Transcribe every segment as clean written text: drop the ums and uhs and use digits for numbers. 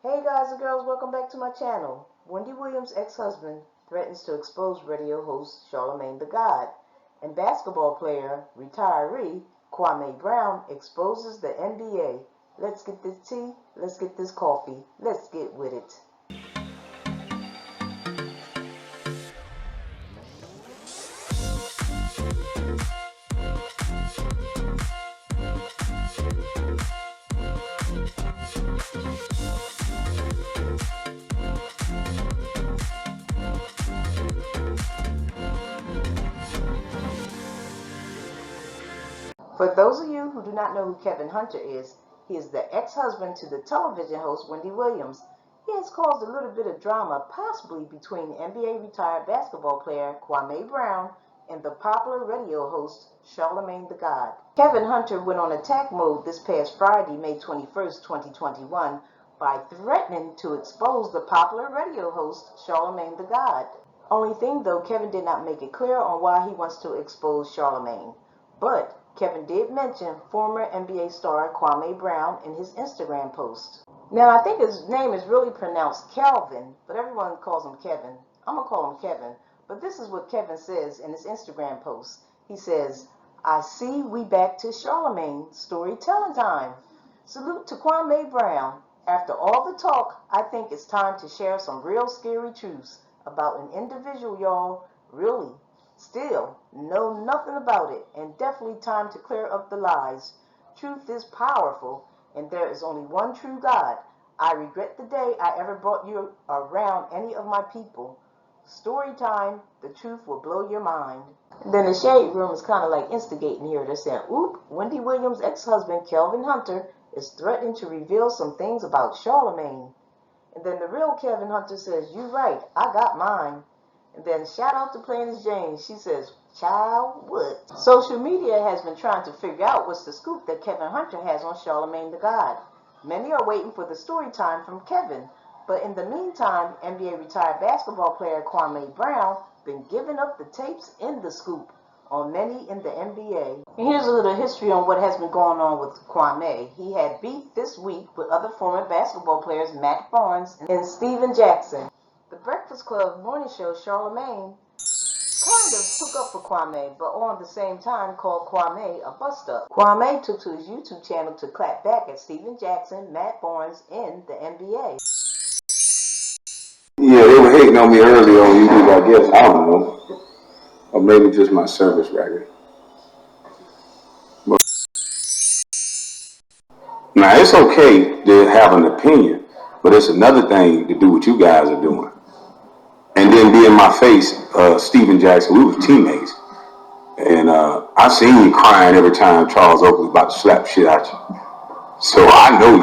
Hey guys and girls, welcome back to my channel. Wendy Williams' ex-husband threatens to expose radio host Charlamagne the God, and basketball player, retiree Kwame Brown exposes the NBA. Let's get this tea, let's get this coffee, let's get with it. For those of you who do not know who Kevin Hunter is, he is the ex-husband to the television host Wendy Williams. He has caused a little bit of drama, possibly between NBA retired basketball player Kwame Brown and the popular radio host Charlamagne the God. Kevin Hunter went on attack mode this past Friday, May 21st, 2021, by threatening to expose the popular radio host Charlamagne the God. Only thing though, Kevin did not make it clear on why he wants to expose Charlamagne. But Kevin did mention former NBA star Kwame Brown in his Instagram post. Now, I think his name is really pronounced Calvin, but everyone calls him Kevin. I'm going to call him Kevin. But this is what Kevin says in his Instagram post. He says, "I see we back to Charlamagne storytelling time. Salute to Kwame Brown. After all the talk, I think it's time to share some real scary truths about an individual y'all really still know nothing about it, and definitely time to clear up the lies. Truth is powerful, and there is only one true God. I regret the day I ever brought you around any of my people. Story time, the truth will blow your mind." And then the shade room is kind of like instigating here. They're saying, "Oop, Wendy Williams' ex-husband Kelvin Hunter is threatening to reveal some things about Charlamagne." And then the real Kevin Hunter says, "You right, I got mine." And then shout out to Plains James. She says, "Child, what?" Social media has been trying to figure out what's the scoop that Kevin Hunter has on Charlamagne the God. Many are waiting for the story time from Kevin. But in the meantime, NBA retired basketball player Kwame Brown been giving up the tapes in the scoop on many in the NBA. And here's a little history on what has been going on with Kwame. He had beef this week with other former basketball players Matt Barnes and Steven Jackson. The Breakfast Club morning show Charlamagne kind of took up for Kwame, but on the same time called Kwame a bust-up. Kwame took to his YouTube channel to clap back at Steven Jackson, Matt Barnes, and the NBA. Yeah, they were hating on me earlier on YouTube, I guess. I don't know. Or maybe just my service record. But now, it's okay to have an opinion, but it's another thing to do what you guys are doing. And then be in my face, Steven Jackson, we were teammates. And I seen you crying every time Charles Oakley was about to slap shit out you. So I know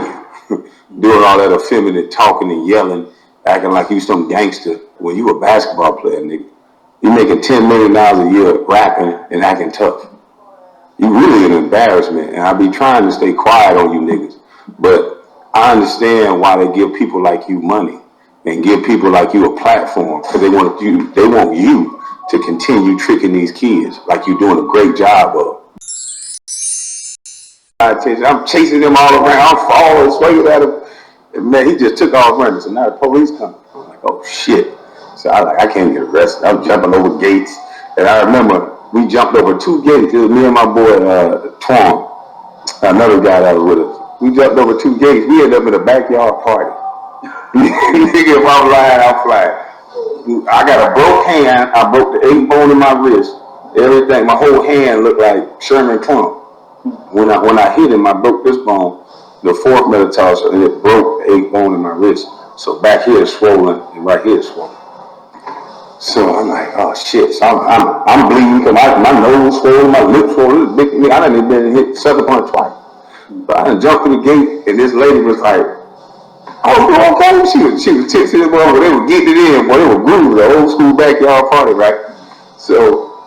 you. Doing all that effeminate talking and yelling, acting like you some gangster when you a basketball player, nigga. You making $10 million a year rapping and acting tough. You really an embarrassment, and I be trying to stay quiet on you niggas. But I understand why they give people like you money and give people like you a platform, because they want you to continue tricking these kids like you're doing a great job of. I'm chasing them all around. I'm falling, swinging at him. And man, he just took off running. So now the police come. I'm like, oh shit. So I can't get arrested. I'm jumping over gates. And I remember we jumped over 2 gates. It was me and my boy, Twan, another guy that was with us. We jumped over 2 gates. We ended up in a backyard party. Nigga, if I'm lying, I'm flying. I got a broke hand. I broke the 8 bone in my wrist. Everything, my whole hand looked like Sherman Clump. When I hit him, I broke this bone, the 4th metatarsal, and it broke the 8th bone in my wrist. So back here is swollen, and right here is swollen. So I'm like, oh shit. So I'm bleeding because my nose swollen, my lips swollen. I done even been hit sucker punch twice. But I done jumped through the gate, and this lady was like, "Oh, you okay?" She was texting them over. They were getting it in, boy. They were grooving, the old school backyard party, right? So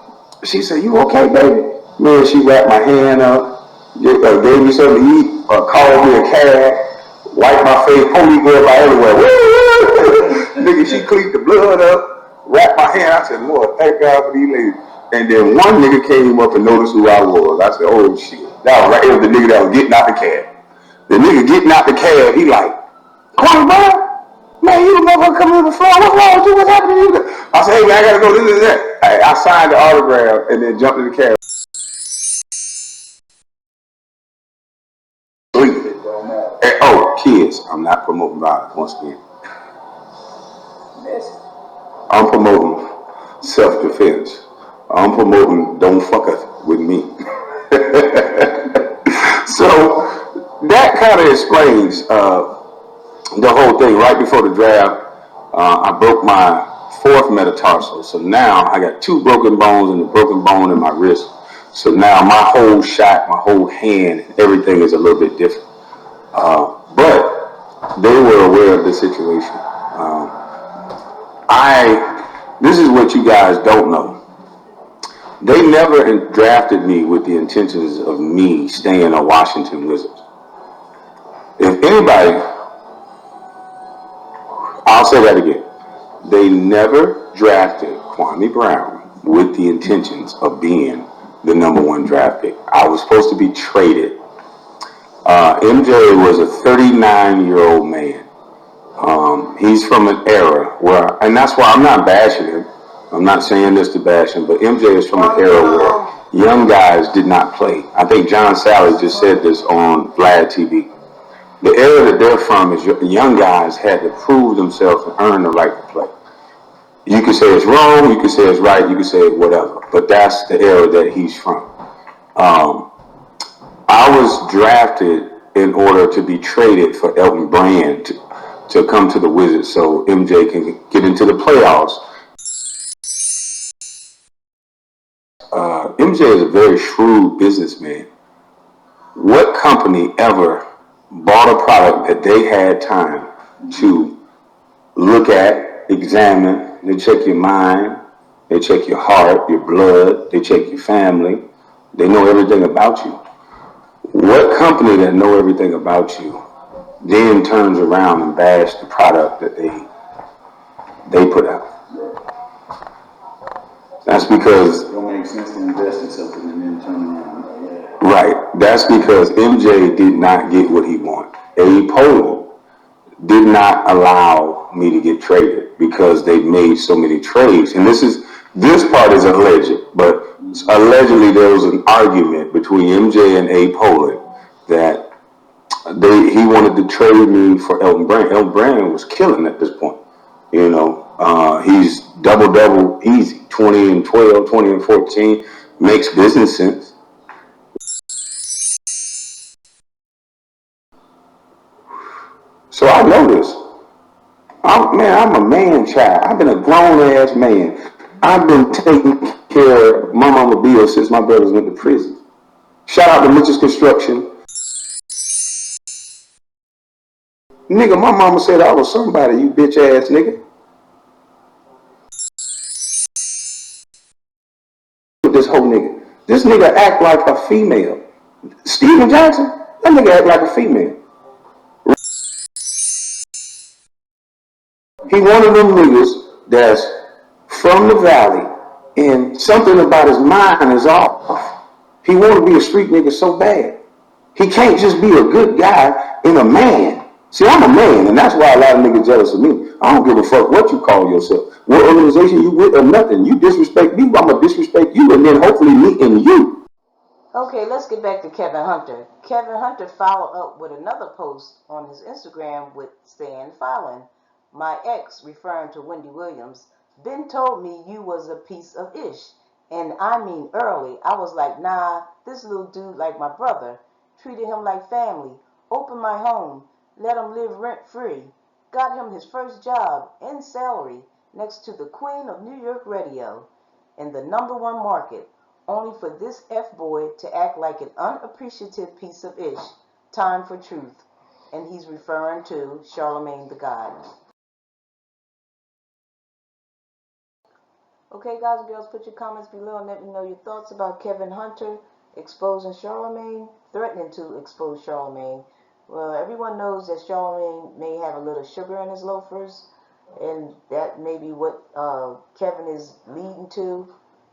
she said, "You okay, baby?" Man, she wrapped my hand up, gave me something to eat, called me a cab, wiped my face, pony girl by everywhere. Nigga, she cleaned the blood up, wrapped my hand. I said, "Lord, thank God for these ladies." And then one nigga came up and noticed who I was. I said, "Oh shit." That was right. It was the nigga that was getting out the cab. The nigga getting out the cab, he like, Kwame Brown? Man, you never come to the floor. What's wrong with you? What's happening to you? I said, hey, man, I got to go this and that. I signed the autograph and then jumped in the cab. And, oh, kids, I'm not promoting violence once again. I'm promoting self-defense. I'm promoting don't fuck with me. So that kind of explains the whole thing. Right before the draft, I broke my fourth metatarsal. So now I got two broken bones and a broken bone in my wrist. So now my whole shot, my whole hand, everything is a little bit different. But they were aware of the situation. This is what you guys don't know. They never drafted me with the intentions of me staying a Washington Wizards. If anybody, I'll say that again. They never drafted Kwame Brown with the intentions of being the number one draft pick. I was supposed to be traded. MJ was a 39-year-old man. He's from an era where, and that's why I'm not bashing him. I'm not saying this to bash him, but MJ is from an era where young guys did not play. I think John Sally just said this on Vlad TV. The era that they're from is young guys had to prove themselves and earn the right to play. You can say it's wrong, you can say it's right, you can say whatever, but that's the era that he's from. I was drafted in order to be traded for Elton Brand to come to the Wizards so MJ can get into the playoffs. MJ is a very shrewd businessman. What company ever bought a product that they had time to look at, examine, they check your mind, they check your heart, your blood, they check your family, they know everything about you. What company that know everything about you then turns around and bash the product that they put out? That's because it don't make sense to invest in something and then turn around. Right. That's because MJ did not get what he wanted. A. Poland did not allow me to get traded because they made so many trades. And this part is alleged, but allegedly there was an argument between MJ and A. Poland that he wanted to trade me for Elton Brand. Elton Brand was killing at this point. You know, he's double easy, 20 and 12, 20 and 14, makes business sense. So I know this. I'm a man child. I've been a grown ass man. I've been taking care of my mama Bill since my brothers went to prison. Shout out to Mitchell's Construction. Nigga, my mama said I was somebody, you bitch ass nigga. This whole nigga. This nigga act like a female. Steven Jackson, that nigga act like a female. He one of them niggas that's from the valley and something about his mind is off. He want to be a street nigga so bad. He can't just be a good guy and a man. See, I'm a man, and that's why a lot of niggas jealous of me. I don't give a fuck what you call yourself, what organization you with or nothing. You disrespect me, I'ma disrespect you, and then hopefully me and you. Okay, let's get back to Kevin Hunter. Kevin Hunter followed up with another post on his Instagram with saying following, my ex, referring to Wendy Williams, Ben told me you was a piece of ish. And I mean early. I was like, nah, this little dude like my brother. Treated him like family. Opened my home. Let him live rent free. Got him his first job and salary next to the queen of New York radio in the #1 market, only for this F-boy to act like an unappreciative piece of ish. Time for truth. And he's referring to Charlamagne the God. Okay, guys and girls, put your comments below and let me know your thoughts about Kevin Hunter exposing Charlamagne, threatening to expose Charlamagne. Well, everyone knows that Charlamagne may have a little sugar in his loafers, and that may be what Kevin is leading to.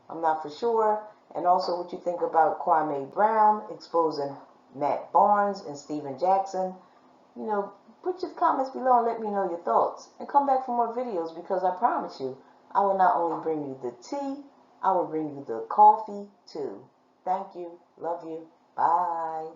I'm not for sure. And also what you think about Kwame Brown exposing Matt Barnes and Steven Jackson. You know, Put your comments below and let me know your thoughts. And come back for more videos because I promise you, I will not only bring you the tea, I will bring you the coffee too. Thank you. Love you. Bye.